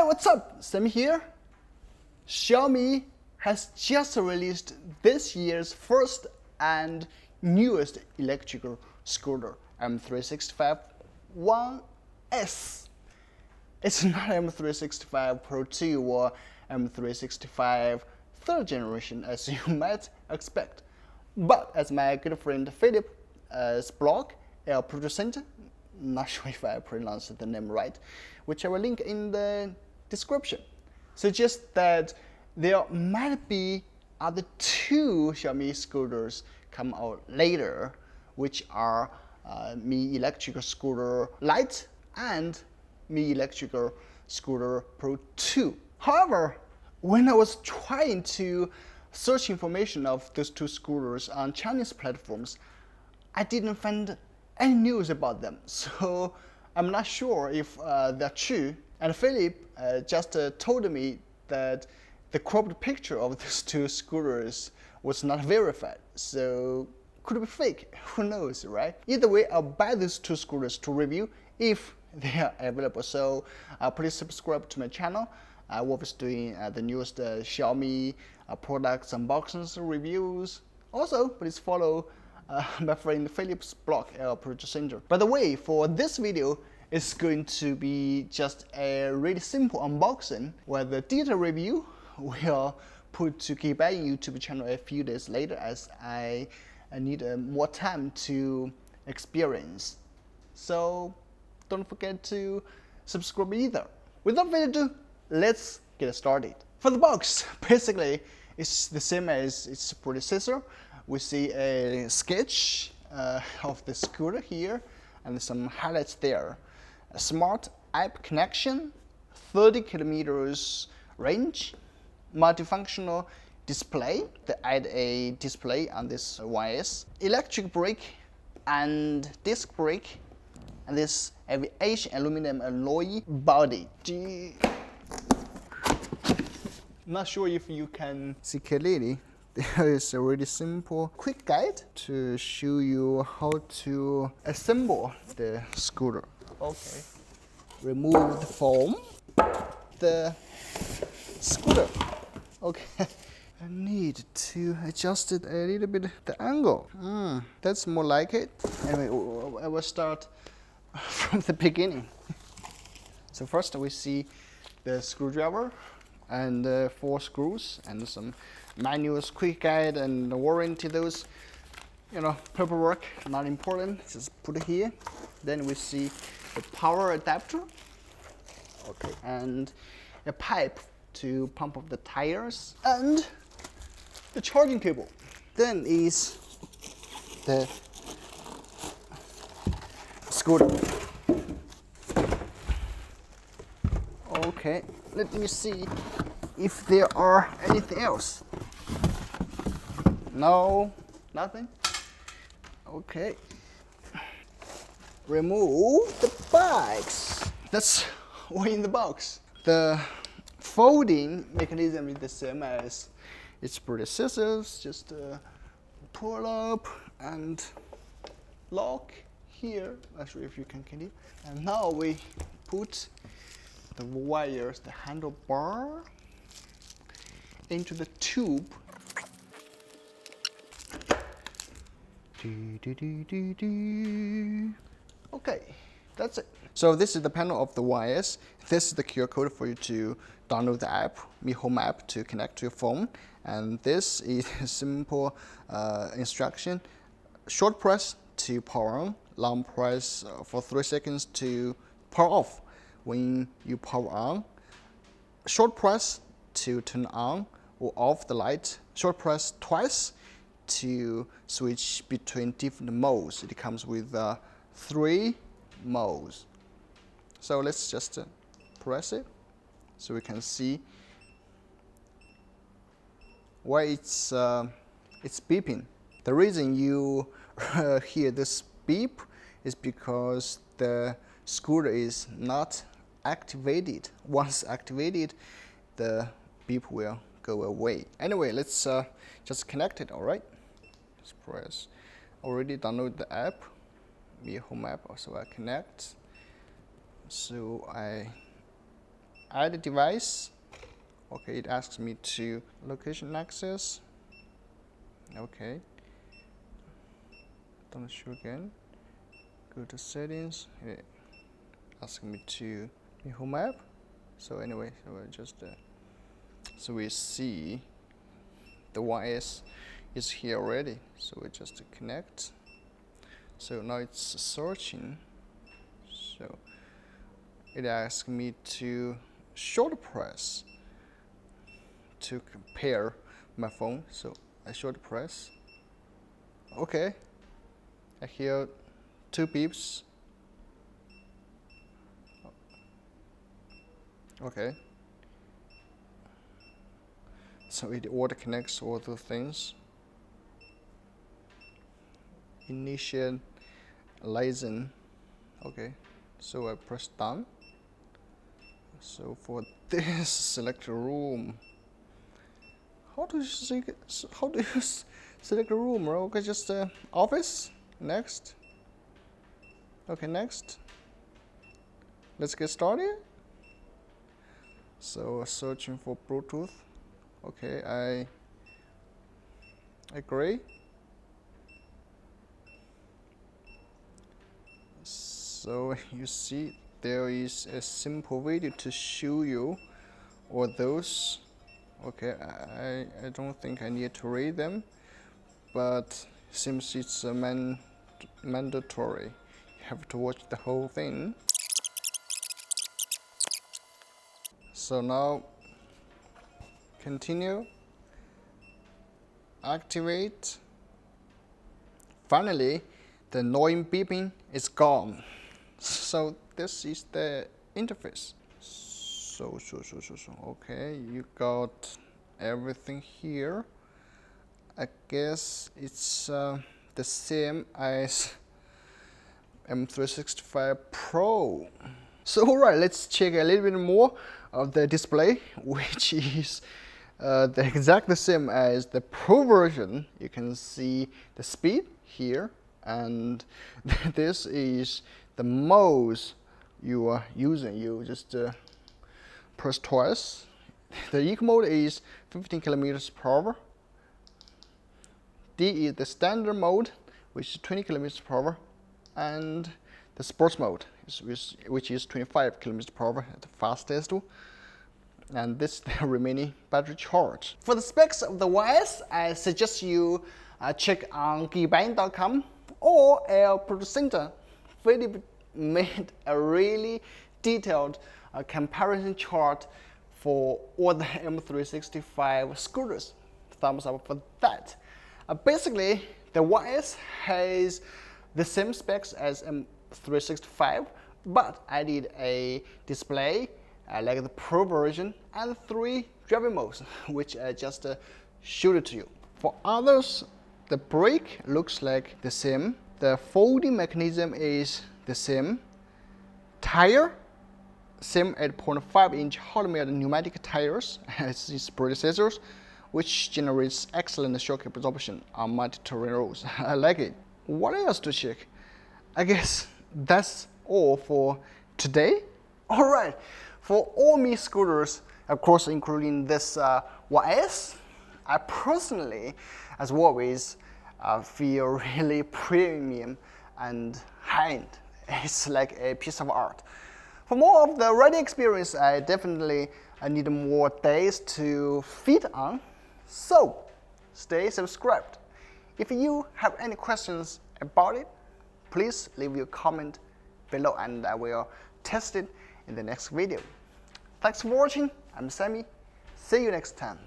what's up? Sam here. Xiaomi has just released this year's first and newest electrical scooter, M365 1S. It's not M365 Pro 2 or M365 third generation as you might expect, but as my good friend Philip's blog, El Producer, not sure if I pronounced the name right, which I will link in the description, suggests that there might be other two Xiaomi scooters come out later, which are Mi Electrical Scooter Lite and Mi Electrical Scooter Pro 2. However, when I was trying to search information of those two scooters on Chinese platforms, I didn't find any news about them, so I'm not sure if they're true. And Philip just told me that the cropped picture of these two scooters was not verified, so could be fake, who knows, right? Either way, I'll buy these two scooters to review if they are available. So please subscribe to my channel. I was doing the newest Xiaomi products, unboxings, reviews. Also, please follow my friend Philip's blog, El Producer. By the way, for this video, it's going to be just a really simple unboxing, where the detailed review will put to Geekbuying YouTube channel a few days later, as I need more time to experience. So don't forget to subscribe either. Without further ado, let's get started. For the box, basically, it's the same as its predecessor. We see a sketch of the scooter here and some highlights there. A smart app connection, 30 kilometers range, multifunctional display. They add a display on this YS, electric brake and disc brake, and this aviation aluminum alloy body. Not sure if you can see clearly. There is a really simple quick guide to show you how to assemble the scooter. Okay, remove the foam, the scooter. Okay, I need to adjust it a little bit, the angle. That's more like it. Anyway, I will start from the beginning. So first we see the screwdriver and 4 screws and some manuals, quick guide and warranty. Those, paperwork, not important, just put it here. Then we see the power adapter, okay, and a pipe to pump up the tires, and the charging cable. Then is the scooter. Okay, let me see if there are anything else. No, nothing. Okay. Remove the bags. That's all in the box. The folding mechanism is the same as its predecessors. Just pull up and lock here. Not sure if you can get it. And now we put the wires, the handlebar, into the tube. Okay, that's it. So this is the panel of the wires. This is the QR code for you to download the app, Mi Home app, to connect to your phone. And this is a simple instruction. Short press to power on, long press for 3 seconds to power off. When you power on, short press to turn on or off the light. Short press twice to switch between different modes. It comes with 3 modes. So let's just press it so we can see why it's beeping. The reason you hear this beep is because the scooter is not activated. Once activated, the beep will go away. Anyway, let's just connect it, all right? Just press. Already download the app, Mi Home app, so I connect. So I add device. Okay, it asks me to location access. Okay. Don't show again. Go to settings. It asking me to home app. So anyway, so I just so we see the YS is here already. So we just connect. So now it's searching. So it asks me to short press to compare my phone. So I short press. Okay. I hear 2 beeps. Okay. So it auto connects all the things. Initializing. Okay. So I press done. So for this, select a room. How do you select a room? Okay, just office. Next. Okay, next. Let's get started. So searching for Bluetooth. Okay, I agree. So you see there is a simple video to show you all those. Okay, I don't think I need to read them, but since it's a mandatory, you have to watch the whole thing. So now continue, activate. Finally, the annoying beeping is gone. So this is the interface. So okay, you got everything here. I guess it's the same as M365 Pro. So alright, let's check a little bit more of the display, which is the exact same as the Pro version. You can see the speed here, and this is the modes you are using. You just press twice. The eco mode is 15 kilometers per hour. D is the standard mode, which is 20 kilometers per hour, and the sports mode, which is 25 kilometers per hour at the fastest. And this is the remaining battery charge. For the specs of the YS, I suggest you check on geekbuying.com or our product center. Philip made a really detailed comparison chart for all the M365 scooters. Thumbs up for that. Basically, the YS has the same specs as M365, but added a display like the Pro version and 3 driving modes, which I just showed it to you. For others, the brake looks like the same. The folding mechanism is the same. Tire, same 8.5-inch hot-melt pneumatic tires as its predecessors, which generates excellent shock absorption on muddy terrain roads. I like it. What else to check? I guess that's all for today. Alright, for all Mi scooters, of course including this YS, I personally, as always, feel really premium and high-end. It's like a piece of art. For more of the riding experience, I definitely need more days to feed on. So, stay subscribed. If you have any questions about it, please leave your comment below and I will test it in the next video. Thanks for watching. I'm Sammy. See you next time.